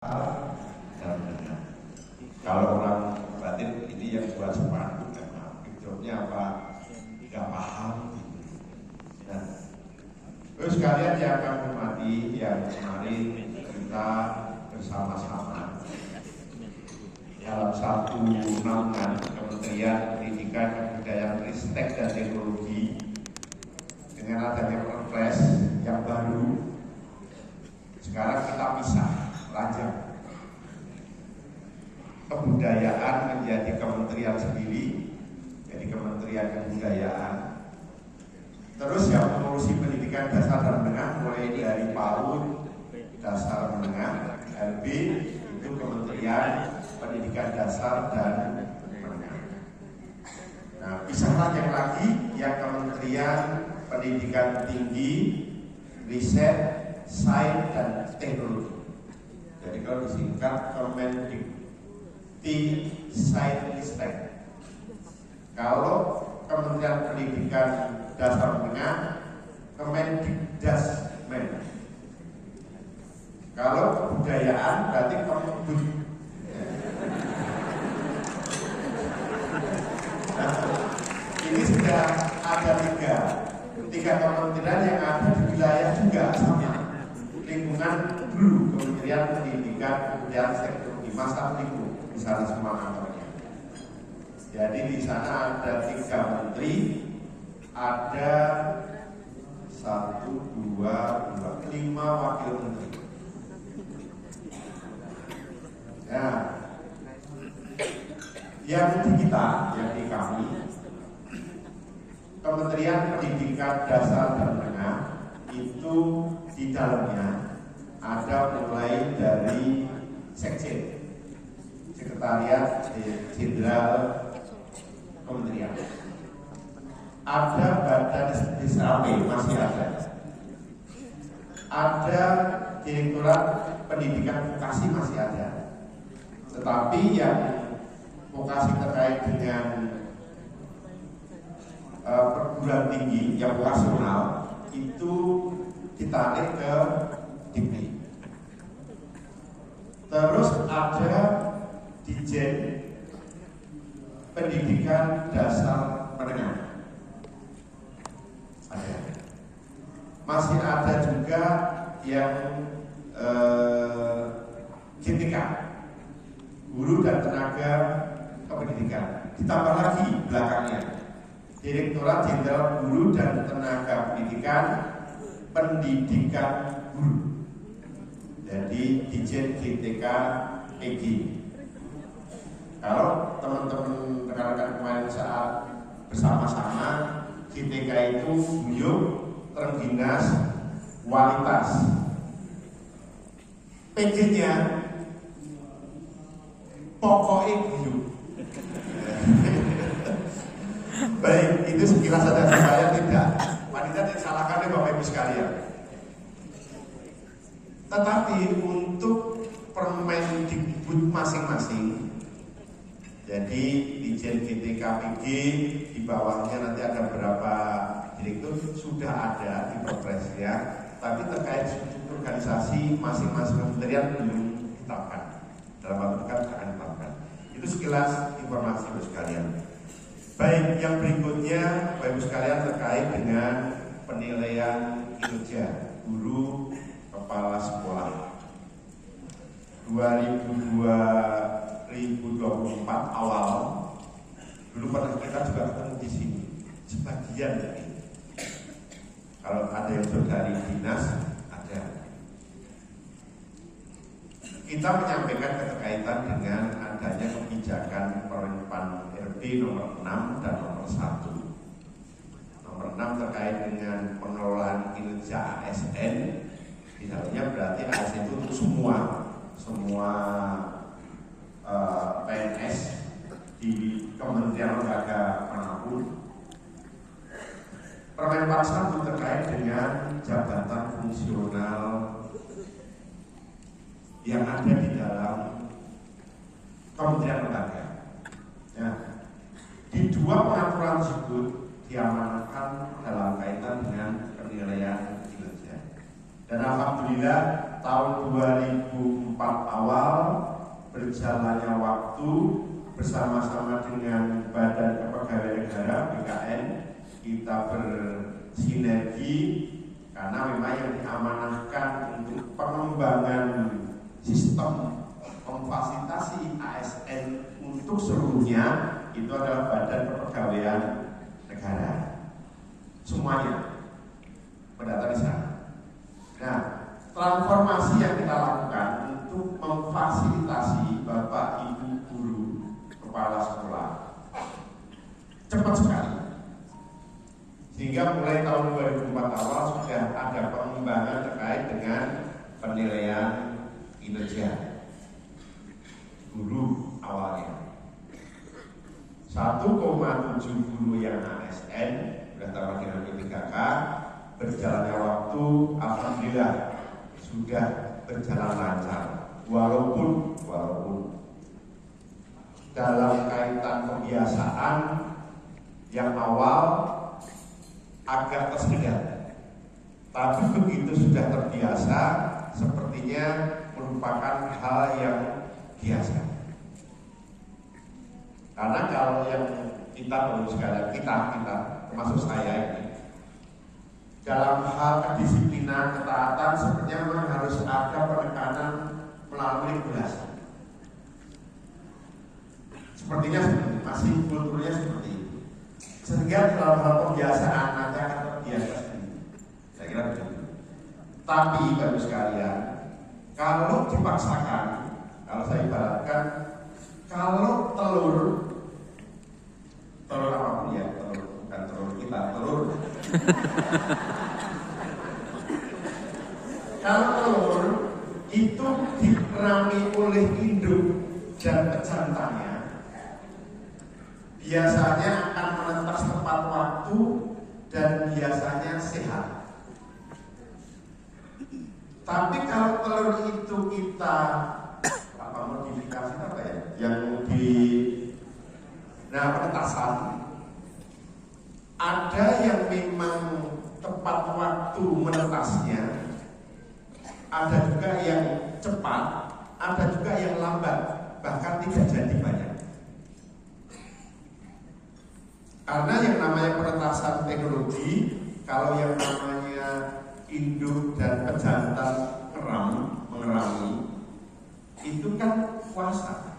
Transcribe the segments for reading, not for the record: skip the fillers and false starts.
dan benar. Kalau orang batin ini yang buat sepatu karena hidupnya apa nggak paham gitu. Nah, terus kalian yang kami hormati, yang kemarin kita bersama-sama dalam satu naungan Kementerian Pendidikan, Kebudayaan, Ristek dan Teknologi dengan adanya Perpres yang baru. Sekarang kita pisah lajang kebudayaan menjadi kementerian sendiri, jadi Kementerian Kebudayaan. Terus yang mengurusi pendidikan dasar dan menengah mulai dari PAUD, dasar menengah, LB itu Kementerian Pendidikan Dasar dan Menengah. Nah, pisah lajang lagi yang Kementerian Pendidikan Tinggi, Riset, Sains dan Teknologi. Jadi kalau disingkat Kemendikti-Sains-Ristek. Kalau Kementerian Pendidikan Dasar Menengah, Kemendikdasmen. Kalau kebudayaan berarti Kemendut. Nah, ini sudah ada tiga kementerian yang ada di wilayah juga sama. Lingkungan dulu Kementerian Pendidikan, Kebudayaan, Teknologi, masa lingkungan di sana semua kantornya. Jadi di sana ada 3 menteri, ada 5 wakil menteri. Nah, yang di kita, yang di kami, Kementerian Pendidikan Dasar dan Menengah itu di dalamnya ada mulai dari Sekjen, Sekretariat Jenderal Kementerian, ada Badan Disrap masih ada Direktorat Pendidikan Vokasi masih ada, tetapi yang vokasi terkait dengan perguruan tinggi yang vokasional itu ditarik ke Dikti. Terus ada Dijen Pendidikan Dasar Menengah. Ada. Masih ada juga yang GTK, Guru dan Tenaga Kependidikan. Ditambah lagi belakangnya Direktorat Jenderal Guru dan Tenaga Pendidikan, Pendidikan Guru. Jadi Dijen GTK PG. Kalau teman-teman rekan-rekan kemarin saat bersama-sama, GTK itu Guyup Terengginas Kualitas. PG-nya pokoknya Guyup. Baik, itu sekilas saja supaya tidak disalahkan oleh Bapak Ibu sekalian. Tetapi untuk Permendikbud masing-masing, jadi Dijen GTKPG di bawahnya nanti ada berapa direktur sudah ada di Perpres ya. Tapi terkait struktur organisasi masing-masing kementerian belum ditetapkan. Dalam waktu dekat akan ditetapkan. Itu sekilas informasi Bapak sekalian. Baik, yang berikutnya Bapak Ibu sekalian terkait dengan penilaian kinerja guru kepala sekolah 2024 awal. Dulu pernah kita juga ketemu di sini sebagian dari. Kalau ada yang dari dinas ada. Kita menyampaikan keterkaitan dengan adanya kebijakan Permen RB nomor 6 dan nomor 1. Nomor 6 terkait dengan pengelolaan kinerja ASN. Di dalamnya berarti ASN itu untuk semua PNS di kementerian lembaga manapun. Permen 41 terkait dengan jabatan fungsional yang ada di dalam kementerian lembaga. Nah, di 2 pengaturan tersebut diamanatkan dalam kaitan dengan penilaian kinerja. Dan alhamdulillah tahun 2004 awal berjalannya waktu bersama-sama dengan Badan Kepegawaian Negara (BKN) kita bersinergi karena memang yang diamanahkan untuk pengembangan sistem memfasilitasi ASN untuk seluruhnya itu adalah Badan Kepegawaian Negara. Semuanya mendata di sana. Nah, transformasi yang kita lakukan untuk memfasilitasi Bapak Ibu guru kepala sekolah cepat sekali. Sehingga mulai tahun 2004 awal sudah ada pengembangan terkait dengan penilaian kinerja guru awalnya. 1,7 guru yang ASN berdasarkan dengan P3K berjalannya waktu alhamdulillah sudah berjalan lancar walaupun dalam kaitan kebiasaan yang awal agak tersendat, tapi begitu sudah terbiasa sepertinya merupakan hal yang biasa. Karena kalau yang kita perlu sekali kita termasuk saya ini dalam hal kedisiplinan, ketaatan sepertinya memang harus ada penekanan melalui regulasi. Sepertinya masih kulturnya seperti itu. Sehingga dalam hal kebiasaan nanti akan terbiasa sendiri. Saya kira begitu. Tapi Bapak sekalian, kalau dipaksakan, kalau saya ibaratkan, kalau telur apapun ya, bukan telur kita, telur. Kalau telur itu dirami oleh induk dan pejantannya, biasanya akan menetas tepat waktu dan biasanya sehat. Tapi kalau telur itu kita modifikasi apa ya? Yang penetasan. Ada yang memang tepat waktu menetasnya, ada juga yang cepat, ada juga yang lambat, bahkan tidak jadi banyak. Karena yang namanya penetasan teknologi, kalau yang namanya induk dan pejantan mengerami, itu kan puasa.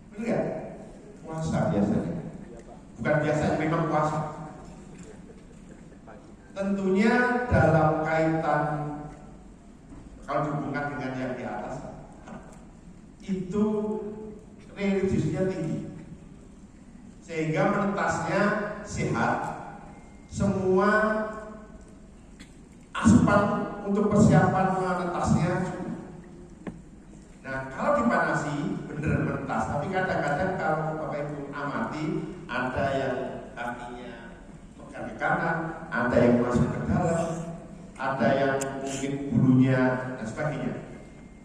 Betul ya? Puasa biasanya. Bukan biasanya, memang puasa. Tentunya dalam kaitan kalau dihubungkan dengan yang di atas, itu religiusnya tinggi, sehingga menetasnya sehat. Semua asupan untuk persiapan menetasnya cukup. Nah, kalau dipanasi benar menetas, tapi kadang-kadang kalau Bapak Ibu amati, ada yang kakinya pegang ke kanan, ada yang masuk ke dalam, ada yang mungkin bulunya dan sebagainya.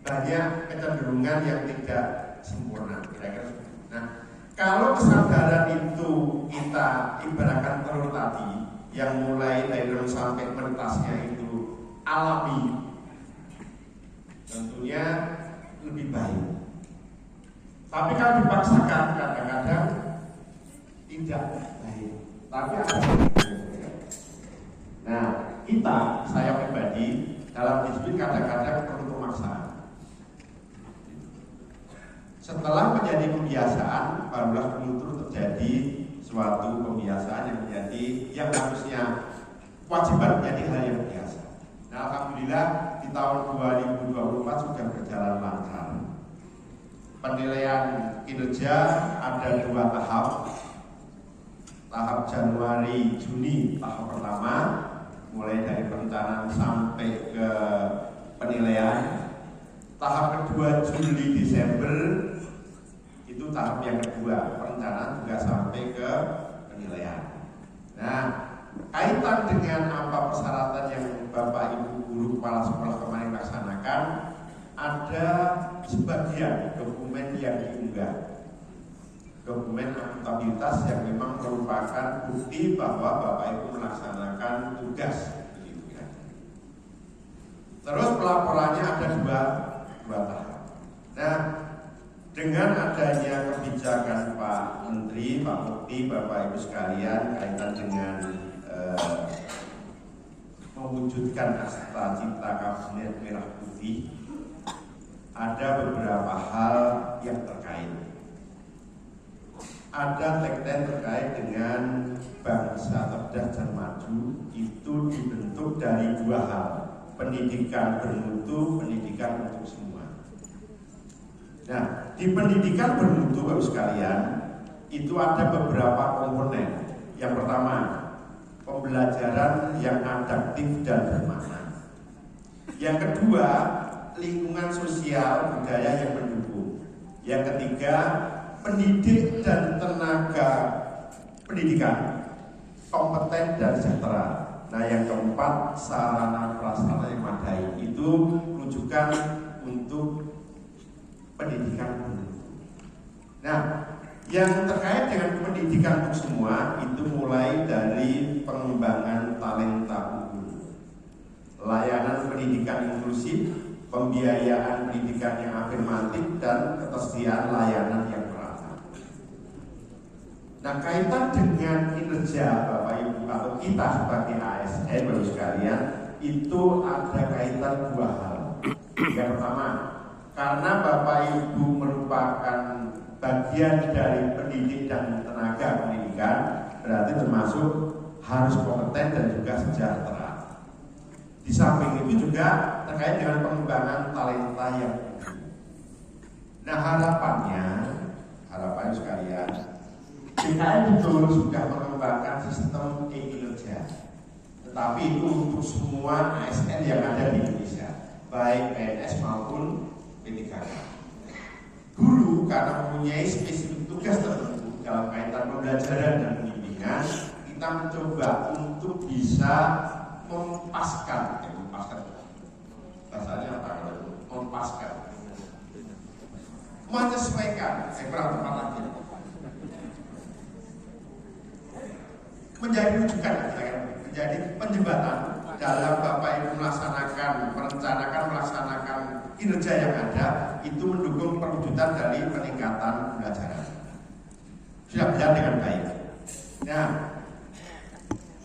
Banyak kecenderungan yang tidak sempurna, kira-kira. Nah, kalau kesadaran itu kita ibaratkan telur tadi, yang mulai dari dalam sampai menetasnya itu alami, tentunya lebih baik. Tapi kalau dipaksakan kadang-kadang tidak baik. Tapi ada. Nah, saya pribadi dalam disiplin kadang-kadang perlu pemaksaan. Setelah menjadi kebiasaan, barulah kultur terjadi suatu kebiasaan yang menjadi yang harusnya kewajiban menjadi hal yang biasa. Nah, alhamdulillah di tahun 2024 sudah berjalan lancar. Penilaian kinerja ada 2 tahap. Tahap Januari Juni tahap pertama, mulai dari perencanaan sampai ke penilaian. Tahap kedua Juli Desember, itu tahap yang kedua, perencanaan juga sampai ke penilaian. Nah, kaitan dengan apa persyaratan yang Bapak Ibu guru kepala sekolah kemarin laksanakan, ada sebagian dokumen yang diunggah, dokumen akuntabilitas yang memang merupakan bukti bahwa Bapak Ibu melaksanakan tugas. Terus pelaporannya ada dua tahap. Nah, dengan adanya kebijakan Pak Menteri, Pak Mukti, Bapak Ibu sekalian kaitan dengan mewujudkan cita Kabinet Merah Putih, ada beberapa hal yang terkait. Ada tagline terkait dengan bangsa cerdas dan maju itu dibentuk dari dua hal, pendidikan bermutu, pendidikan untuk semua. Nah, di pendidikan bermutu Bapak sekalian itu ada beberapa komponen. Yang pertama, pembelajaran yang adaptif dan bermakna. Yang kedua, lingkungan sosial budaya yang mendukung. Yang ketiga, pendidik dan tenaga pendidikan kompeten dan sejahtera. Nah, yang keempat, sarana prasarana yang memadai. Itu rujukan untuk pendidikan bermutu. Nah, yang terkait dengan pendidikan untuk semua itu mulai dari pengembangan talenta unggul, layanan pendidikan inklusif, pembiayaan pendidikan yang afirmatif, dan ketersediaan layanan yang merata. Nah, kaitan dengan kinerja Bapak Ibu atau kita sebagai ASN Bapak sekalian itu ada kaitan dua hal. Yang pertama, karena Bapak Ibu merupakan bagian dari pendidik dan tenaga pendidikan, berarti termasuk harus kompeten dan juga sejahtera. Di samping itu juga terkait dengan pengembangan talenta yang tinggi. Nah, harapannya sekalian, DKM betul sudah mengembangkan sistem e-kinerja, tetapi itu untuk semua ASN yang ada di Indonesia, baik PNS maupun P3K. Guru karena mempunyai spesifik tugas tertentu dalam kaitan pembelajaran dan pembimbingan, kita mencoba untuk bisa mempaskan bahasanya apa kalau mempaskan, menyesuaikan, kurang tepat lagi, menjadi rujukan, menjadi penjembatan dalam Bapak Ibu melaksanakan kinerja yang ada, itu mendukung perwujudan dari peningkatan pembelajaran. Sudah berjalan dengan baik. Nah,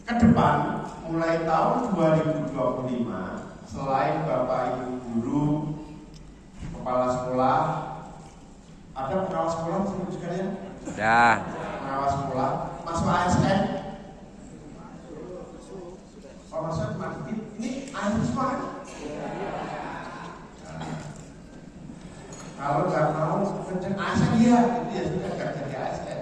ke depan mulai tahun 2025, selain Bapak Ibu guru, kepala sekolah, ada pengawas sekolah sebelum sekalian? Sudah. Pengawas sekolah, masuk ASN. Oh, masuk ini ASN semua kan? Kalau nggak mau kenceng ASN dia, itu ya sudah nggak jadi ASN.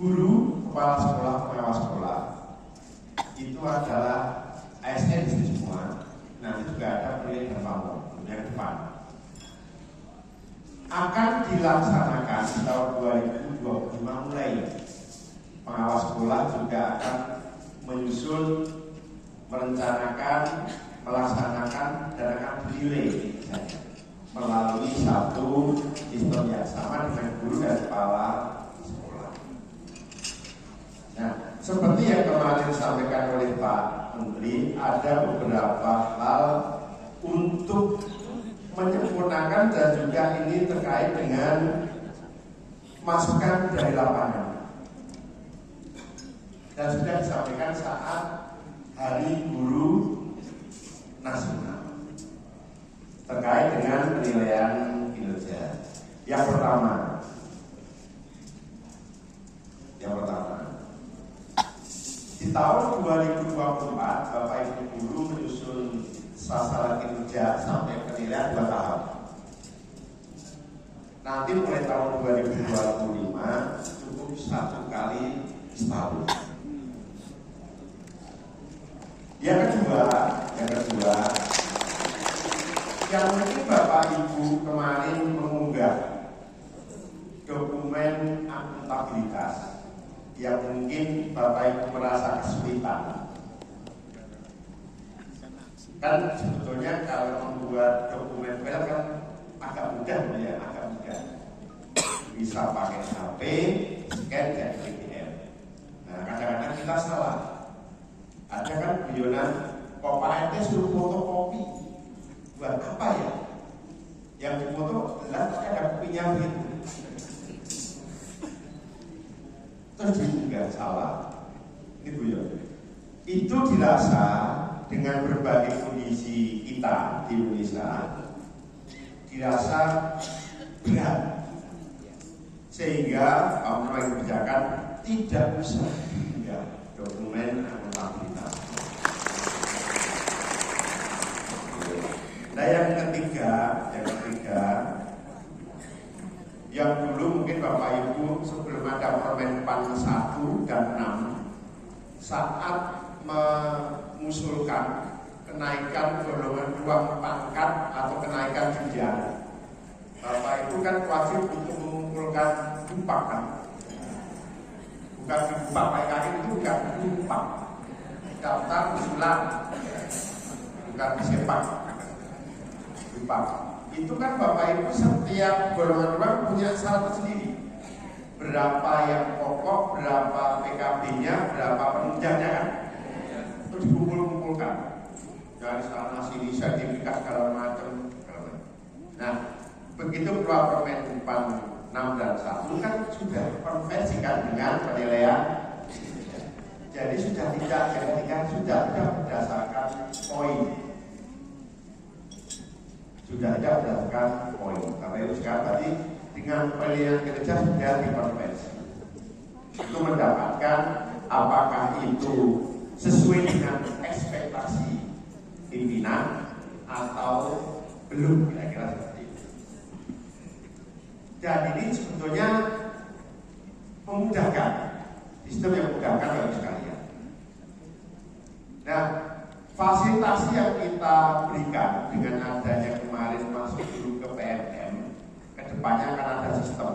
Guru, kepala sekolah, pengawas sekolah itu adalah ASN di semua. Nanti juga ada penilaian dan pamor yang depan. Akan dilaksanakan di tahun 2025 mulai. Pengawas sekolah juga akan menyusun, merencanakan, melaksanakan dan akan dinilai melalui satu sistem yang sama dengan guru dan kepala sekolah. Nah, seperti yang kemarin disampaikan oleh Pak Menteri, ada beberapa hal untuk menyempurnakan dan juga ini terkait dengan masukan dari lapangan. Dan sudah disampaikan saat Hari Guru Nasional terkait dengan penilaian kinerja. Yang pertama, di tahun 2024 Bapak Ibu guru menyusun sasaran kinerja sampai penilaian 2 tahap. Nanti mulai tahun 2025 cukup 1 kali setahun. Yang kedua, yang mungkin Bapak Ibu kemarin mengunggah dokumen akuntabilitas yang mungkin Bapak Ibu merasa kesulitan. Kan sebetulnya kalau membuat dokumen file kan agak mudah ya, bisa pakai HP, scan dan PDF. Nah, kadang-kadang kita salah. Ada kan guyonan, kok Pak RT suruh fotokopi, buat apa ya? Yang difoto jelas ada kopinya begitu. Terus juga salah. Ini guyon. Itu dirasa dengan berbagai kondisi kita di Indonesia, dirasa berat, sehingga orang kebijakan tidak bisa diunggah dokumen akuntabilitas. Nah yang ketiga, yang dulu mungkin Bapak Ibu sebelum ada Permen PAN 1 dan 6 saat mengusulkan kenaikan golongan 2 pangkat atau kenaikan jenjang, Bapak Ibu kan wajib untuk mengumpulkan dupak kan? Bukan dupak, PKI itu bukan dupak, daftar usulan, bukan disepak, dupak. Itu kan Bapak Ibu setiap golongan uang punya syarat sendiri. Berapa yang pokok, berapa PKB-nya, berapa penunjangnya kan? Terus dikumpul-kumpulkan. Dari sana sini sertifikat segala macam. Nah, begitu keluar Permen PAN 6 dan 1 kan sudah konversikan dengan penilaian. Jadi sudah tidak berdasarkan poin. Sudah tidak berdasarkan poin. Karena itu sekarang tadi dengan penilaian kinerja sudah dikonversi. Itu mendapatkan apakah itu sesuai dengan ekspektasi pimpinan atau belum, kira-kira seperti itu. Dan ini sebetulnya memudahkan, sistem yang memudahkan bagi sekalian. Nah, fasilitasi yang kita berikan dengan adanya kemarin masuk dulu ke PMM, kedepannya akan ada sistem,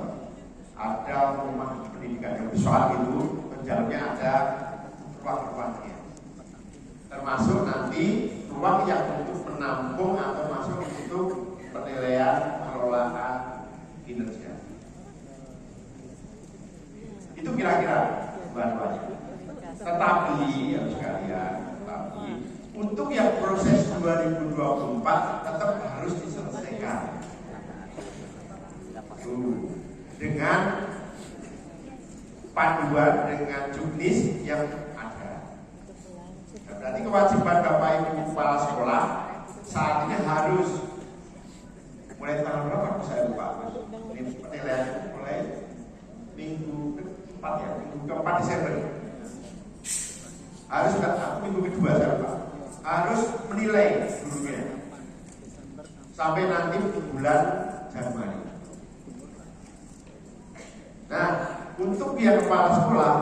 ada rumah pendidikan yang besar itu, dalamnya ada ruang-ruangnya, termasuk nanti ruang yang untuk menampung atau masuk untuk penilaian pengelolaan kinerja. Itu kira-kira bahan-bahannya. Tetapi ya sekalian, untuk yang proses 2024 tetap harus diselesaikan dengan panduan dengan juknis yang ada. Nah, berarti kewajiban Bapak Ibu kepala sekolah saat ini harus mulai tanggal berapa saya lupa. Ini penilaian mulai minggu ke-4 ya, minggu ke-4 Desember. Harus atau minggu kedua saya lupa. Harus menilai gurunya sampai nanti bulan Januari. Nah, untuk pihak kepala sekolah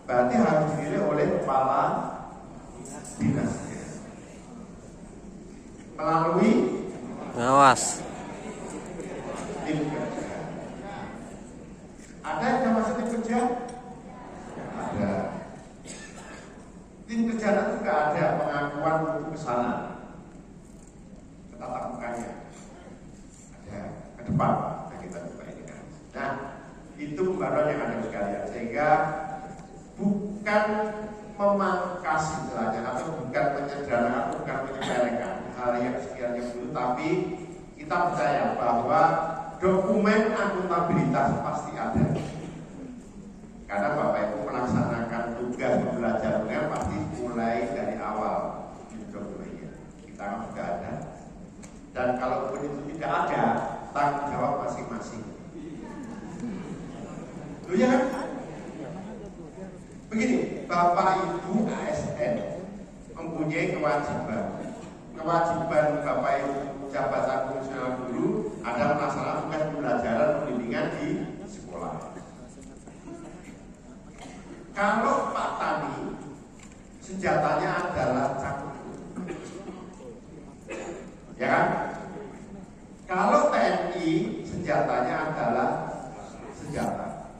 berarti harus dinilai oleh kepala dinas melalui pengawas. Tim kerja. Ada yang termasuk tim kerja? Ada. Tim kerja juga ada pengakuan untuk ke sana, ke tatap mukanya. Ada ke depan kita buka ini kan. Nah, itu pembaruan yang ada sekalian, sehingga bukan memangkas istilahnya atau bukan menyederhanakan atau bukan menyepelekan hal yang sekiannya dulu, tapi kita percaya bahwa dokumen akuntabilitas pasti ada. Karena Bapak Ibu melaksanakan tugas pembelajarannya pasti mulai dari awal dokumennya. Kita sudah ada. Dan kalau itu tidak ada, tanggung jawab masing-masing. Itu ya kan? Begini, Bapak Ibu ASN mempunyai kewajiban. Kewajiban Bapak Ibu jabatan fungsional guru adalah masalah tugas pembelajaran pendidikan di sekolah. Kalau Pak Tani senjatanya adalah cangkul, ya kan? Kalau TNI senjatanya adalah senjata,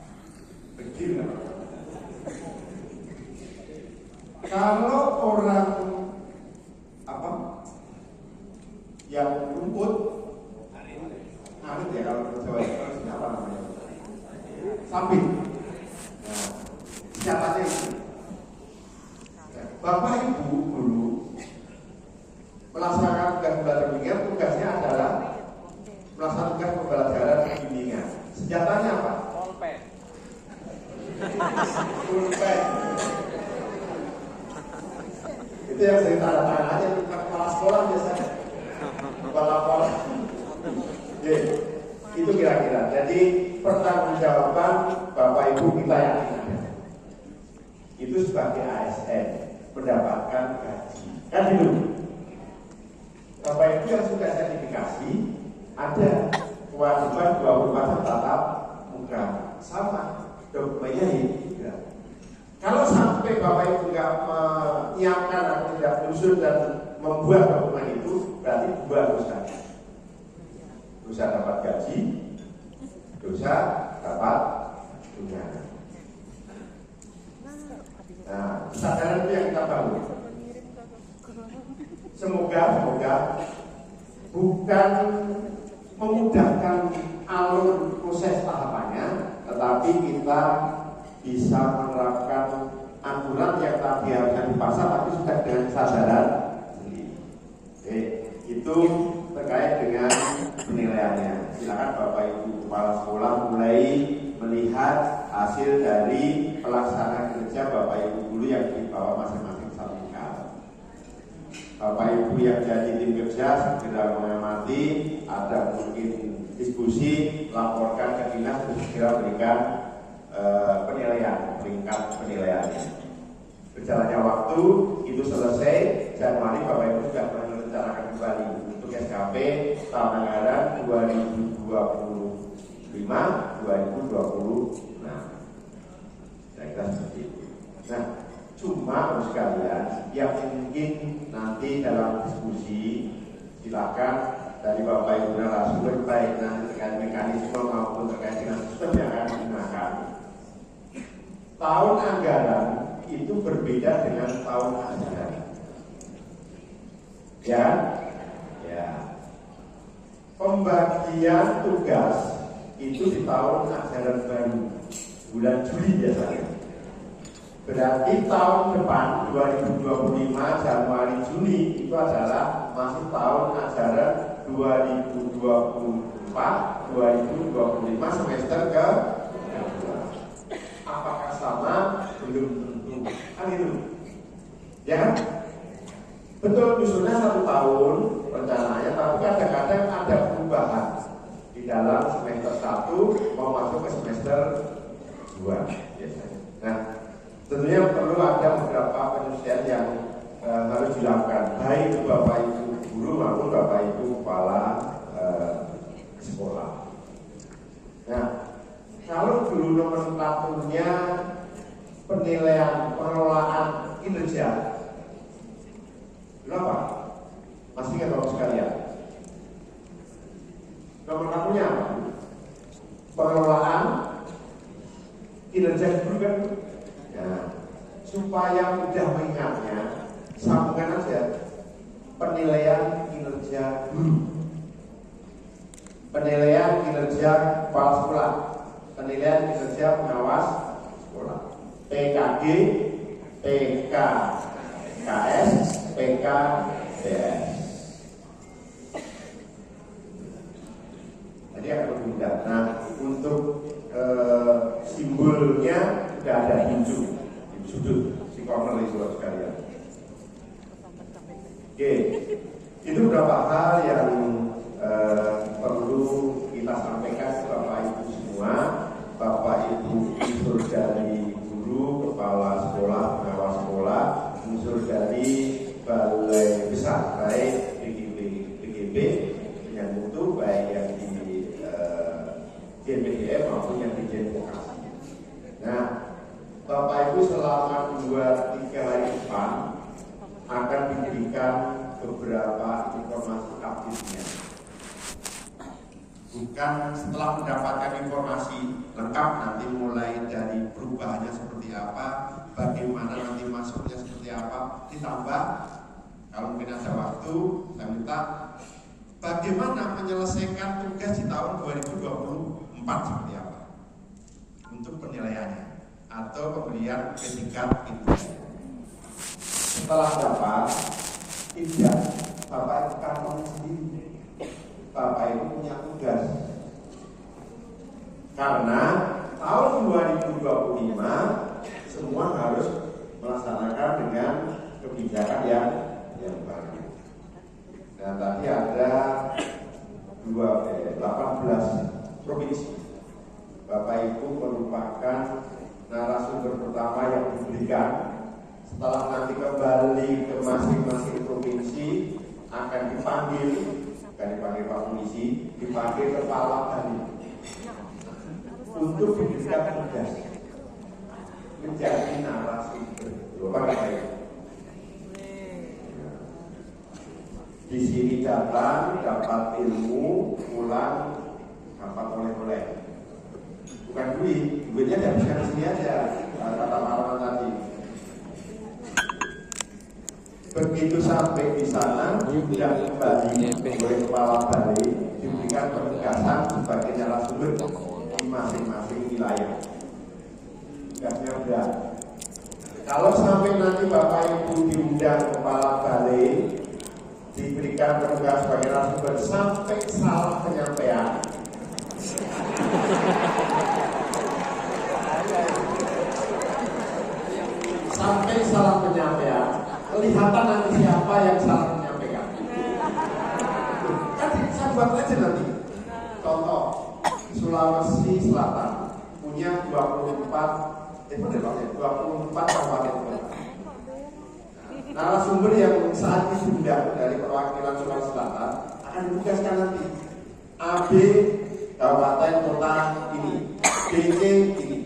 begitu. Kalau orang yang rumput, arit ya kalau Jawa itu apa namanya? Samping. Senjatanya itu. Bapak Ibu melaksanakan tugas pembelajaran bimbingan, tugasnya adalah melaksanakan tugas pembelajaran bimbingan. Senjatanya apa? Pulpen. Itu yang sering tanda tangan aja di kepala sekolah biasanya. Kepala. Itu kira-kira. Jadi pertanggungjawaban Bapak Ibu kita yang ada. Itu sebagai ASN mendapatkan gaji. Kan gitu. Bapak Ibu yang sudah sertifikasi ada kewajiban 24 jam tatap muka sama dokumennya juga. Kalau sampai Bapak Ibu nggak menyiapkan atau tidak menyusun dan membuat dokumen itu, berarti dua dosa. Dosa dapat gaji, dosa dapat tunjangan. Nah, kesadaran itu yang kita bangun. Semoga bukan memudahkan alur proses tahapannya, tetapi kita bisa menerapkan aturan yang tadi harusnya dipasang tapi sudah dengan kesadaran sendiri. Itu terkait dengan penilaiannya. Silakan Bapak Ibu kepala sekolah mulai melihat hasil dari pelaksanaan kerja Bapak Ibu guru yang dibawa masing-masing sertifikat. Bapak Ibu yang jadi tim kerja segera mengamati, ada mungkin diskusi, laporkan ke dinas untuk segera berikan penilaian, peringkat penilaiannya. Berjalannya waktu itu selesai Januari, Bapak Ibu sudah merencanakan kembali untuk SKP tahun anggaran 2025-2026. Saya kira seperti itu. Nah, cuma harus sekalian yang mungkin nanti dalam diskusi silakan dari Bapak Ibu narasumber baik nanti terkait mekanisme maupun terkait dengan sistem yang akan digunakan. Tahun anggaran itu berbeda dengan tahun ajaran. Ya. Pembagian tugas itu di tahun ajaran baru, bulan Juli biasanya. Berarti tahun depan 2025 Januari Juni itu adalah masih tahun ajaran 2024-2025 semester ke. Apakah sama? Belum tentu. Kan itu. Ya. Betul usulnya 1 tahun rencananya, tapi kadang-kadang ada perubahan di dalam semester 1 mau masuk ke semester 2 biasanya. Nah, tentunya perlu ada beberapa penyesuaian yang harus dilakukan baik Bapak Ibu guru maupun Bapak Ibu kepala sekolah. Nah, kalau dulu nomenklaturnya penilaian pengelolaan kinerja, berapa? Masih ingat Bapak sekalian? Nomenklaturnya apa? Pengelolaan kinerja guru kan? Ya, supaya mudah mengingatnya, sambungkan aja penilaian kinerja guru, penilaian kinerja kepala sekolah, penilaian kinerja pengawas sekolah, PKG, PKKS, PKDS. Jadi akan berbeda. Nah, untuk simbolnya sudah ada hijau di sudut si corner itu sekalian. Oke, itu beberapa hal yang perlu kita sampaikan ke Bapak Ibu semua, Bapak Ibu unsur dari guru, kepala sekolah, pengawas sekolah, unsur dari balai besar, baik BGB yang mutu, baik yang di JPDM maupun yang di Jenvokasi. Nah, Bapak Ibu selama 2-3 hari depan akan diberikan beberapa informasi update-nya. Bukan setelah mendapatkan informasi lengkap nanti mulai dari perubahannya seperti apa, bagaimana nanti masuknya seperti apa, ditambah kalau mungkin ada waktu saya minta bagaimana menyelesaikan tugas di tahun 2024 seperti apa untuk penilaiannya atau pemberian tingkat itu. Setelah dapat, tidak Bapak Karena tahun 2025 semua harus melaksanakan dengan kebijakan yang baru. Dan tadi ada 18 provinsi. Bapak Ibu merupakan narasumber pertama yang diberikan. Setelah nanti kembali ke masing-masing provinsi akan dipanggil Pak Polisi, dipanggil Kepala Bali untuk diberikan tugas menjadi narasumber. Bapak di sini datang, dapat ilmu, pulang, dapat oleh-oleh. Bukan duitnya dihabiskan di sini aja, kata Marwan tadi. Begitu sampai di sana, sudah kembali oleh Kepala Bali, diberikan penugasan sebagai narasumber di masing-masing wilayah. Tugasnya udah. Kalau sampai nanti Bapak Ibu diundang Kepala Bali, diberikan penugas sebagai narasumber sampai salah penyampaian, kelihatan nanti siapa yang salah menyampaikan. Kan saya buat aja nanti. Contoh, Sulawesi Selatan punya 24 kabupaten kota. Narasumber yang saat ini diundang dari perwakilan Sulawesi Selatan akan ditugaskan nanti AB kabupaten kota ini, BC ini.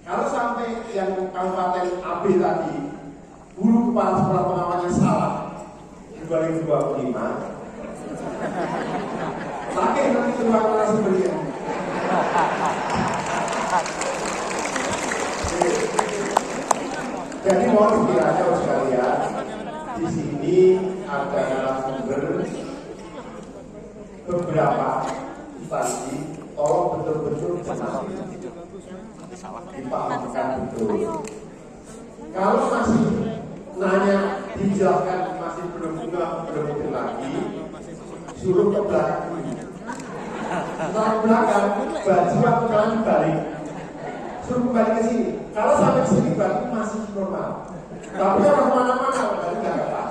Kalau sampai yang kabupaten AB tadi guru kepala sekolah pengawalnya salah 2025, pakai nanti ruang narasumbernya. Jadi mohon dikiranya sekalian, di sini ada narasumber beberapa instansi, tolong betul-betul dipahamkan betul. Kalau masih nanya dijelaskan masih belum lagi, suruh ke belakang ini. Setelah ke belakang, baju atau kalian dibalik, suruh kembali ke sini. Kalau sampai ke sini berarti masih normal. Tapi kalau kemana-mana berarti nggak apa.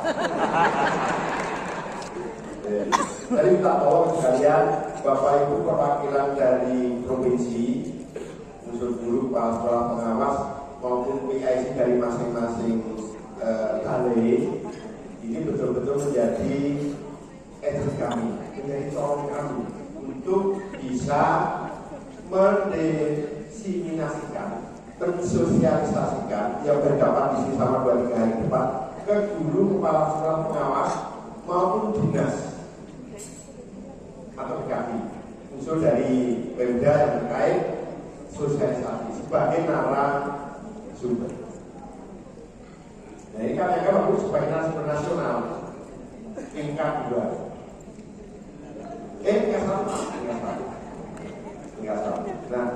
Jadi minta tolong sekalian, Bapak Ibu perwakilan dari provinsi, unsur guru, kepala sekolah pengawas maupun PIC dari masing-masing balai, ini betul-betul menjadi edukasi kami, menjadi tolong kami untuk bisa mendiseminasikan, mensosialisasikan yang berdapat di sini sama 2-3 hari depan ke guru, kepala sekolah pengawas maupun dinas atau kami unsur dari Pemda yang terkait sosialisasi sebagai narasumber. Nah ini kan yang bagus sebagai narasumber nasional tingkat 2. Tingkat 1. Nah,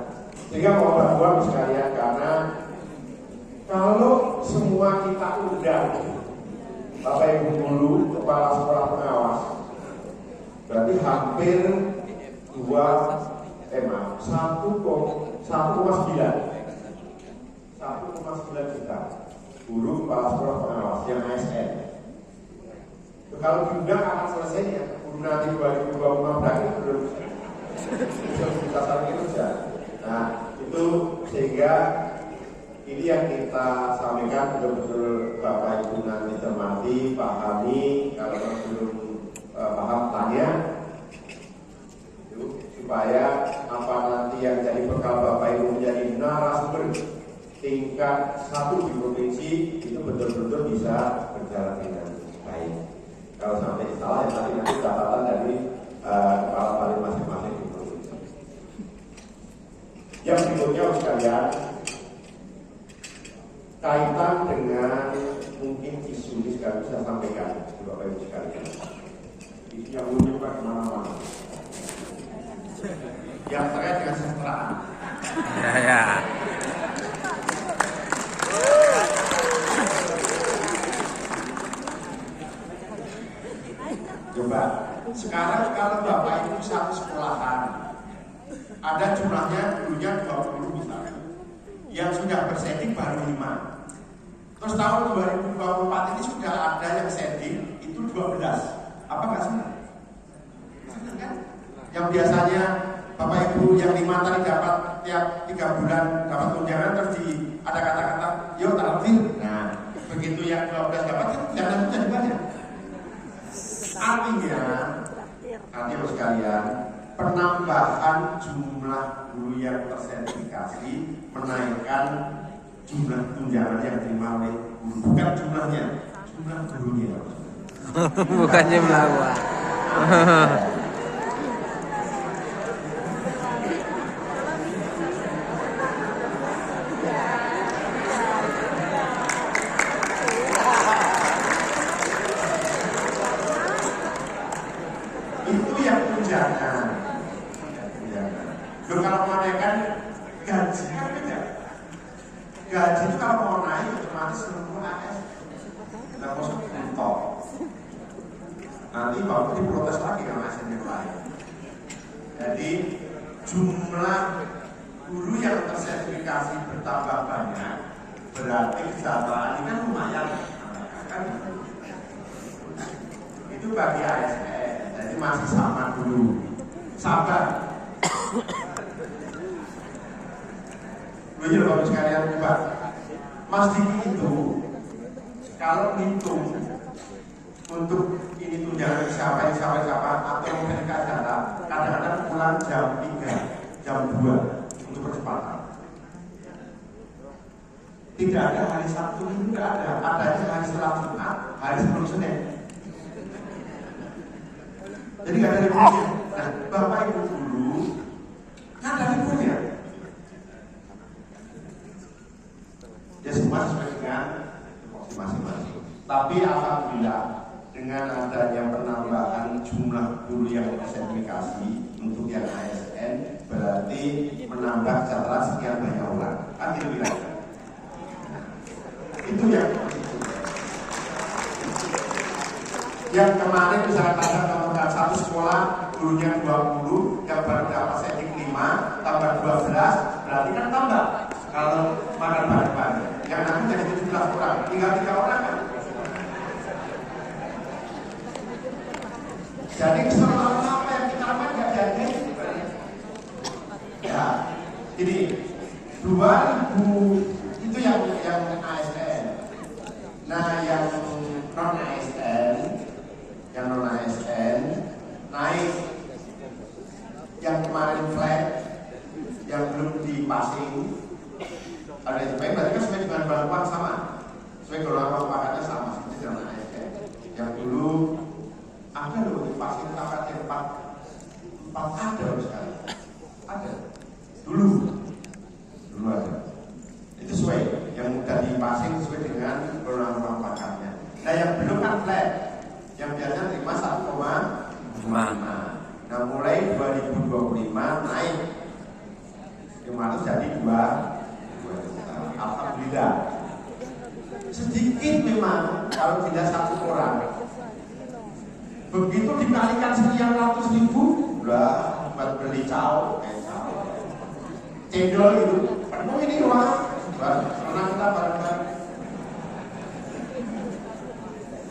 sehingga mau bantuan sekalian, karena kalau semua kita undang Bapak Ibu guru, kepala sekolah pengawas, berarti hampir 1,9 juta guru kepala sekolah pengawas yang ASN. Kalau diundang akan selesainya, guru nanti 2025 berakhir belum bisa saling kerja. Nah itu sehingga ini yang kita sampaikan betul-betul Bapak Ibu nanti cermati, pahami, kalau belum paham tanya, supaya apa nanti yang jadi bekal Bapak Ibu menjadi narasumber tingkat 1 di provinsi itu betul-betul bisa berjalan dengan baik. Kalau sampai salah ya nanti catatan dari kepala balik masing-masing di provinsi. Yang berikutnya sekalian, kaitan dengan mungkin isu ini sekarang saya sampaikan Bapak Ibu sekalian. Isu yang menyebar kemana-mana, yang terkait dengan kesejahteraan. Ya. Coba sekarang kalau Bapak Ibu satu sekolahan ada jumlahnya dulunya 20 misalnya, yang sudah bersetting baru 5. Terus tahun 2024 ini sudah ada yang setting itu 12. Apa nggak senang? Senang kan? Yang biasanya Bapak Ibu yang 5 tadi dapat tiap 3 bulan dapat tunjangan, terus ada kata-kata yo tampil. Nah, begitu yang 12 dapat kan jangan jadi banyak. Artinya sekalian, penambahan jumlah guru yang tersertifikasi menaikkan jumlah tunjangan yang diterima oleh guru, bukan jumlahnya, jumlah gurunya. Bukan jumlah uang. Itu yang tunjangan. Kalau mau naikkan gaji kan beda. Gaji itu kalau mau naik otomatis seluruh AS kita masuk top. Nanti baru diprotes lagi sama ASN yang lain. Jadi jumlah guru yang tersertifikasi bertambah banyak, berarti kesejahteraan ini kan lumayan. Kan? Itu bagi ASN, jadi masih sama dulu. Sabar. Begini Bapak sekalian, Pak, Mas Diki itu kalau ngitung untuk ini tunjangan siapa atau mereka data, kadang-kadang pulang jam 3, jam 2 untuk percepatan. Tidak ada hari Sabtu, tidak ada. Adanya hari setelah Jumat, hari sebelum Senin. Jadi nggak ada liburnya. Nah, Bapak Ibu dulu kan ada liburnya. Ya semua sesuai dengan masing-masing. Tapi alhamdulillah dengan adanya penambahan jumlah guru yang tersertifikasi untuk yang ASN berarti menambah jatah sekian banyak orang. Kan itu bilang. Itu yang kemarin misalnya kalau satu sekolah gurunya 20, yang baru dapat setting 5 tambah 12 berarti kan tambah. Kalau makan bareng-bareng yang nanti jadi 17 orang, tinggal 3 orang kan. Jadi keseluruhan apa yang kita lakukan nggak jadi. Ya, jadi 2000 itu yang ASN. Nah, yang non ASN naik, yang kemarin flat, yang belum dipasing. Ada yang baik, berarti kan sesuai dengan bantuan sama, sesuai golongan pakatnya sama seperti dengan ASN. Yang dulu ada loh dipasing pakatnya 4 ada loh sekali, ada dulu ada. Itu sesuai yang udah dipasing sesuai dengan golongan pakatnya. Nah yang belum kan flat, yang biasanya terima 1,5. Nah mulai 2025 naik 500 jadi 2. Alhamdulillah. Sedikit memang kalau tidak 1 orang. Begitu dikalikan sekian ratus ribu, udah buat beli cendol itu. Penuh ini wah, karena kita bareng-bareng.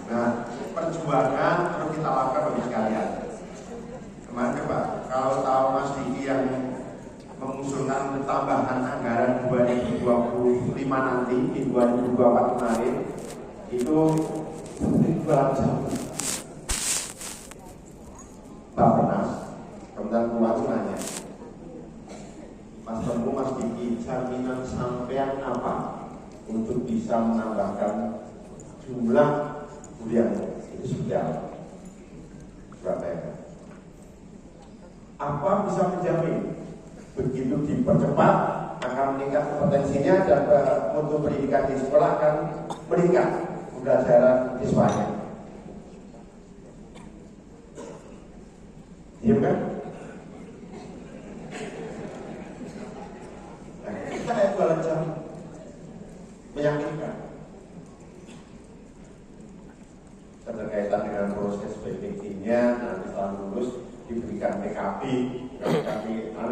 Nah, perjuangan terus kita lakukan bagi sekalian. Kemarin coba, kalau tahu Mas Diki yang mengusulkan tambahan anggaran 2025 nanti di 2024 kemarin itu berapa? Bapenas Kementerian Keuangan nanya, Mas Tengku, Mas Diki, jaminan sampean apa untuk bisa menambahkan jumlah kuliah itu sudah berapa ya? Apa bisa menjamin begitu dipercepat akan meningkat kompetensinya dan mutu pendidikan di sekolah akan meningkat pembelajaran siswanya. Iya kan? Nah, kita kayak jualan jam meyakinkan keterkaitan dengan proses PPT-nya nanti setelah lulus diberikan bukan PKB,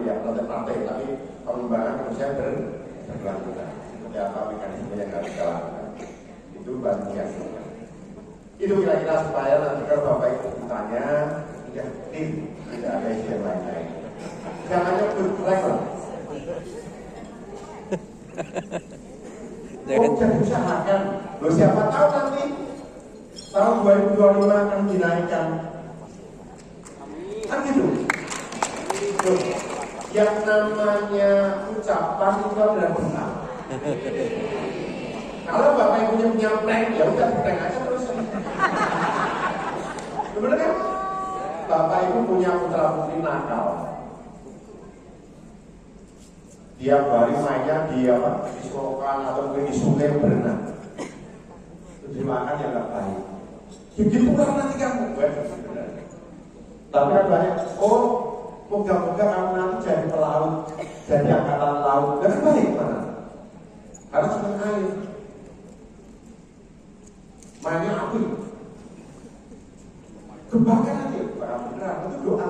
yang partai, tapi pengembangan manusia berkelanjutan. Seperti apa mekanisme yang harus kita lakukan? Itu bagian. Itu kira-kira supaya nanti kalau Bapak Ibu ditanya, ya tidak ada isu yang lain-lain. Jangan nyebut rekor. Jangan usahakan. Loh, siapa tahu nanti tahun 2025 akan dinaikkan. Kan gitu. Loh, yang namanya ucapan itu adalah benar. Kalau Bapak Ibunya punya plan, ya udah plan aja terus. Bener kan? Bapak Ibu punya putra putri nakal. Tiap hari mainnya di selokan atau mungkin di sungai berenang. Terus dimakan yang nggak baik. Begitu kan nanti kamu. Tapi kan banyak. Oh, moga-moga kamu nanti jadi pelaut, jadi angkatan laut. Dan baik mana? Harus senang air. Mainnya api. Kebakar nanti, barang beneran itu doa.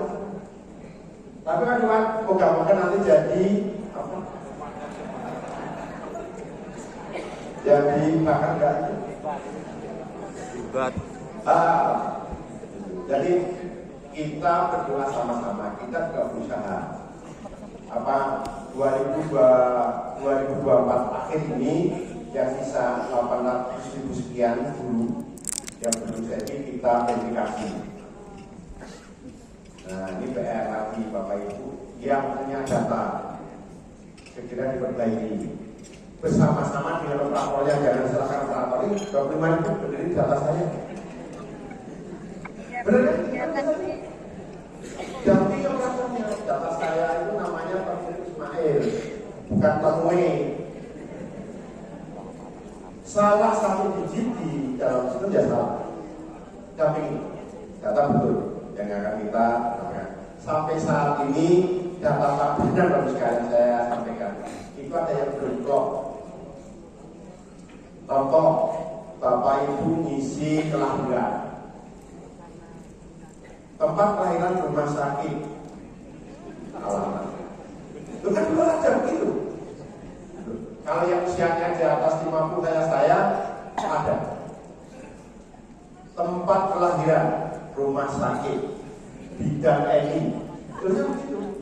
Tapi kan cuma moga-moga nanti jadi apa? Jadi makan enggak? Jadi kita berdoa sama-sama, kita juga berusaha. 2024 akhir ini yang sisa 800.000 sekian dulu yang belum jadi kita verifikasi. Nah, ini PR lagi Bapak Ibu yang punya data segera diperbaiki bersama-sama dengan operatornya. Jangan serahkan operator ini 25.000 berdiri data saya. Benar kan? Jadi operatornya data saya itu namanya Pak Ismail, bukan Temui. Salah satu digit di dalam sistem ya salah. Tapi data betul yang akan kita lakukan. Sampai saat ini data tabungan baru sekali saya sampaikan. Itu ada yang berblok. Contoh, Bapak Ibu ngisi kelahiran. Tempat kelahiran rumah sakit. Alamat. Itu kan dua aja begitu. Kalau yang usianya di atas 50 kayak saya, ada. Tempat kelahiran, rumah sakit, bidang ini, terus begitu.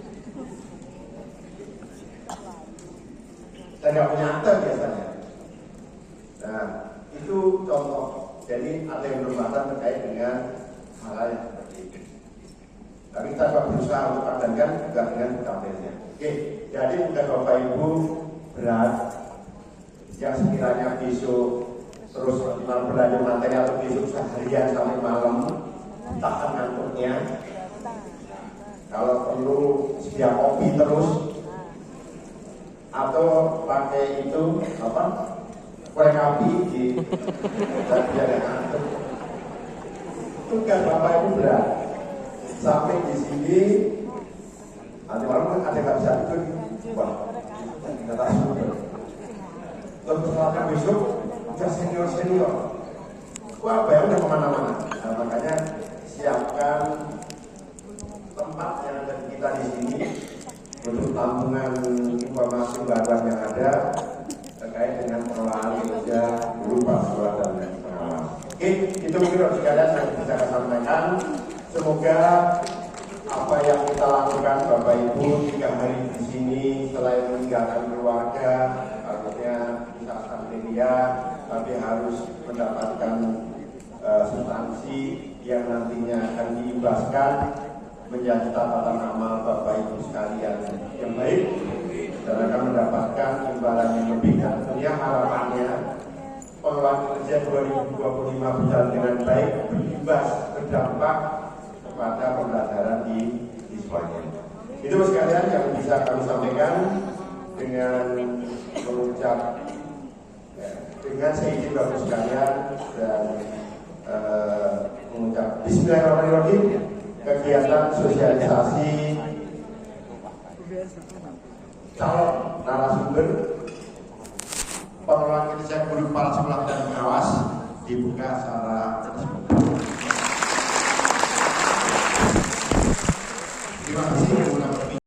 Dan nggak punya akte biasanya. Nah, itu contoh. Jadi ada yang berbahasan terkait dengan hal yang seperti itu. Tapi kita juga berusaha untuk padankan juga dengan detailnya. Oke, jadi bukan Bapak Ibu berat yang sekiranya besok terus belajar materi atau besok seharian sampai malam tahan ngantuknya. Kalau perlu sedia kopi terus atau pakai itu apa korek api di biar ngantuk. Tugas Bapak Ibu berat sampai di sini nanti malam ada nggak bisa tidur. Wah, kita tahu. Terus setelahnya besok udah senior. Wah, bayar udah kemana-mana. Nah, makanya siapkan tempat yang ada kita di sini untuk tampungan informasi baruan yang ada terkait dengan pengelolaan kerja berupa surat dan pengawas. Oke, itu mungkin harus sekalian yang bisa saya sampaikan. Semoga apa yang kita lakukan Bapak Ibu 3 hari di sini selain meninggalkan keluarga, artinya misalkan media, tapi harus mendapatkan substansi yang nantinya akan diimbaskan menjadi catatan amal Bapak Ibu sekalian yang baik dan akan mendapatkan imbalan yang lebih. Dan tentunya harapannya pengelolaan kerja 2025 berjalan dengan baik, berimbas, berdampak kepada pembelajaran di semuanya. Itu sekalian yang bisa kami sampaikan dengan mengucap dengan seizin Bapak sekalian dan mengucap Bismillahirrahmanirrahim. Kegiatan sosialisasi calon narasumber pengelolaan kerja guru kepala sekolah dan pengawas dibuka secara resmi. Terima kasih.